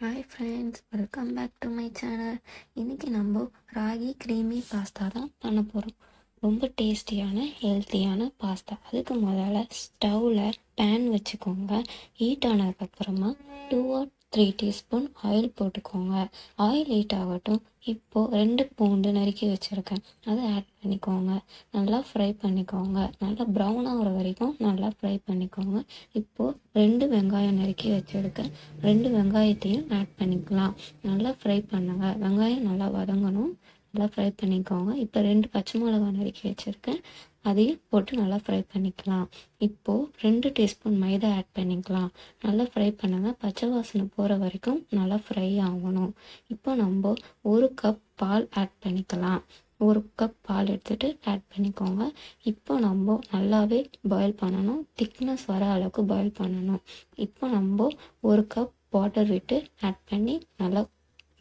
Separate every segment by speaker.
Speaker 1: Hi friends, welcome back to my channel. இன்றைக்கி நம்ம ragi creamy pasta தான் பண்ண போகிறோம். ரொம்ப டேஸ்டியான ஹெல்த்தியான பாஸ்தா. அதுக்கு முதல்ல ஸ்டவ்வில் பேன் வச்சுக்கோங்க. ஹீட் ஆனதுக்கப்புறமா 2 or 3 டீஸ்பூன் ஆயில் போட்டுக்கோங்க. ஆயில் ஹீட் ஆகட்டும். இப்போது 2 பூண்டு நறுக்கி வச்சுருக்கேன், அதை ஆட் பண்ணிக்கோங்க. நல்லா ஃப்ரை பண்ணிக்கோங்க. நல்லா ப்ரௌன் ஆகிற வரைக்கும் நல்லா ஃப்ரை பண்ணிக்கோங்க. இப்போது 2 வெங்காயம் நறுக்கி வச்சுருக்கேன், 2 வெங்காயத்தையும் ஆட் பண்ணிக்கலாம். நல்லா ஃப்ரை பண்ணுங்கள். வெங்காயம் நல்லா வதங்கணும். நல்லா ஃப்ரை பண்ணிக்கோங்க. இப்போ 2 பச்சை மிளகாய் நறுக்கி வச்சுருக்கேன், அதையும் போட்டு நல்லா ஃப்ரை பண்ணிக்கலாம். இப்போது 2 டீஸ்பூன் மைதா ஆட் பண்ணிக்கலாம். நல்லா ஃப்ரை பண்ணுங்கள். பச்சை வாசனை போகிற வரைக்கும் நல்லா ஃப்ரை ஆகணும். இப்போ நம்ம 1 கப் பால் ஆட் பண்ணிக்கலாம். 1 கப் பால் எடுத்துகிட்டு ஆட் பண்ணிக்கோங்க. இப்போ நம்ம நல்லாவே பாயில் பண்ணணும். திக்னஸ் வர அளவுக்கு பாயில் பண்ணணும். இப்போ நம்ம 1 கப் வாட்டர் விட்டு ஆட் பண்ணி நல்லா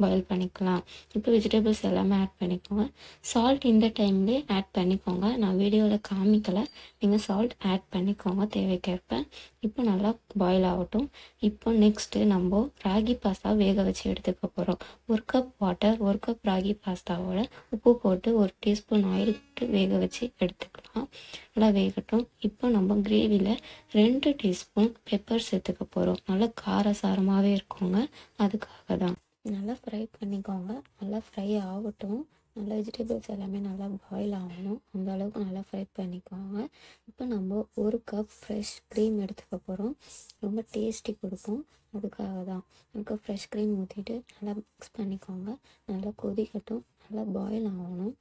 Speaker 1: பாயில் பண்ணிக்கலாம். இப்போ வெஜிடபிள்ஸ் எல்லாமே ஆட் பண்ணிக்கோங்க. சால்ட் இந்த டைம்லேயே ஆட் பண்ணிக்கோங்க. நான் வீடியோவில் காமிக்கலை, நீங்கள் சால்ட் ஆட் பண்ணிக்கோங்க தேவைக்கேற்ப. இப்போ நல்லா பாயில் ஆகட்டும். இப்போ நெக்ஸ்ட்டு நம்ம ராகி பாஸ்தா வேக வச்சு எடுத்துக்க போகிறோம். 1 கப் வாட்டர், 1 கப் ராகி பாஸ்தாவோட உப்பு போட்டு 1 டீஸ்பூன் ஆயில் போட்டு வேக வச்சு எடுத்துக்கலாம். நல்லா வேகட்டும். இப்போ நம்ம கிரேவியில் 2 டீஸ்பூன் பெப்பர் சேர்த்துக்க போகிறோம். நல்லா காரசாரமாகவே இருக்குங்க, அதுக்காக தான். நல்லா ஃப்ரை பண்ணிக்கோங்க. நல்லா ஃப்ரை ஆகட்டும். நல்லா வெஜிடபிள்ஸ் எல்லாமே நல்லா பாயில் ஆகணும். அந்த அளவுக்கு நல்லா ஃப்ரை பண்ணிக்கோங்க. இப்போ நம்ம 1 கப் ஃப்ரெஷ் க்ரீம் எடுத்துக்க போகிறோம். ரொம்ப டேஸ்டி கொடுக்கும், அதுக்காக தான். 1 கப் ஃப்ரெஷ் க்ரீம் ஊற்றிட்டு நல்லா மிக்ஸ் பண்ணிக்கோங்க. நல்லா கொதிக்கட்டும். நல்லா பாயில் ஆகணும்.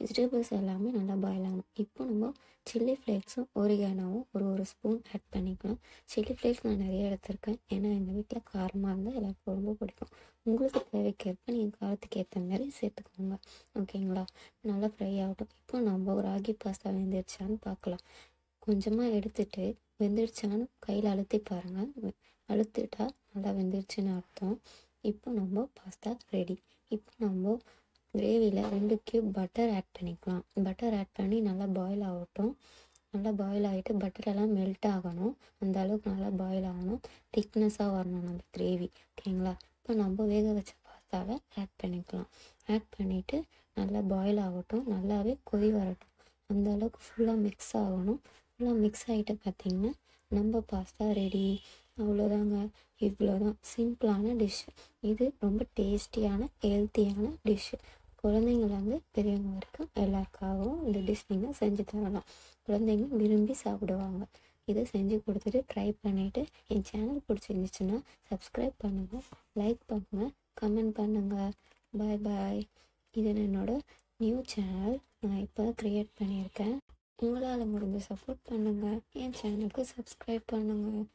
Speaker 1: வெஜிடபிள்ஸ் எல்லாமே நல்லா பாயில் ஆகணும். இப்போ நம்ம சில்லி ஃப்ளேக்ஸும் ஒரிகானோவும் ஒரு ஸ்பூன் ஆட் பண்ணிக்கலாம். சில்லி ஃப்ளேக்ஸ் நான் நிறைய எடுத்திருக்கேன், ஏன்னா எங்கள் வீட்டில் காரமாக இருந்தால் எல்லாருக்கும் ரொம்ப பிடிக்கும். உங்களுக்கு தேவைக்கேற்ப நீங்கள் காரத்துக்கு ஏற்ற மாதிரி சேர்த்துக்கோங்க, ஓகேங்களா? நல்லா ஃப்ரை ஆகட்டும். இப்போ நம்ம ராகி பாஸ்தா வெந்துருச்சான்னு பார்க்கலாம். கொஞ்சமாக எடுத்துகிட்டு வெந்துருச்சான்னு கையில் அழுத்தி பாருங்கள். அழுத்திட்டா நல்லா வெந்துருச்சுன்னு அர்த்தம். இப்போ நம்ம பாஸ்தா ரெடி. இப்போ நம்ம கிரேவியில் 2 கியூப் பட்டர் ஆட் பண்ணிக்கலாம். பட்டர் ஆட் பண்ணி நல்லா பாயில் ஆகட்டும். நல்லா பாயில் ஆகிட்டு பட்டரெல்லாம் மெல்ட் ஆகணும். அந்த அளவுக்கு நல்லா பாயில் ஆகணும். திக்னஸாக வரணும் நம்ம கிரேவி, ஓகேங்களா? இப்போ நம்ம வேக வச்ச பாஸ்தாவை ஆட் பண்ணிக்கலாம். ஆட் பண்ணிவிட்டு நல்லா பாயில் ஆகட்டும். நல்லாவே கொதி வரட்டும். அந்த அளவுக்கு ஃபுல்லாக மிக்ஸ் ஆகணும். ஃபுல்லாக மிக்ஸ் ஆகிட்டு பார்த்திங்கன்னா நம்ம பாஸ்தா ரெடி. அவ்வளோதாங்க. இவ்வளோதான் சிம்பிளான டிஷ்ஷு. இது ரொம்ப டேஸ்டியான ஹெல்த்தியான டிஷ்ஷு. குழந்தைங்கள்லேருந்து பெரியவங்க வரைக்கும் எல்லாருக்காகவும் இந்த டிஷ் நீங்கள் செஞ்சு தரலாம். குழந்தைங்க விரும்பி சாப்பிடுவாங்க. இதை செஞ்சு கொடுத்துட்டு ட்ரை பண்ணிவிட்டு என் சேனல் பிடிச்சிருந்துச்சுன்னா சப்ஸ்கிரைப் பண்ணுங்கள், லைக் பண்ணுங்கள், கமெண்ட் பண்ணுங்கள். பாய் பாய். இது என்னோடய நியூ சேனல், நான் இப்போ க்ரியேட் பண்ணியிருக்கேன். உங்களால் முடிஞ்ச சப்போர்ட் பண்ணுங்கள். என் சேனலுக்கு சப்ஸ்கிரைப் பண்ணுங்கள்.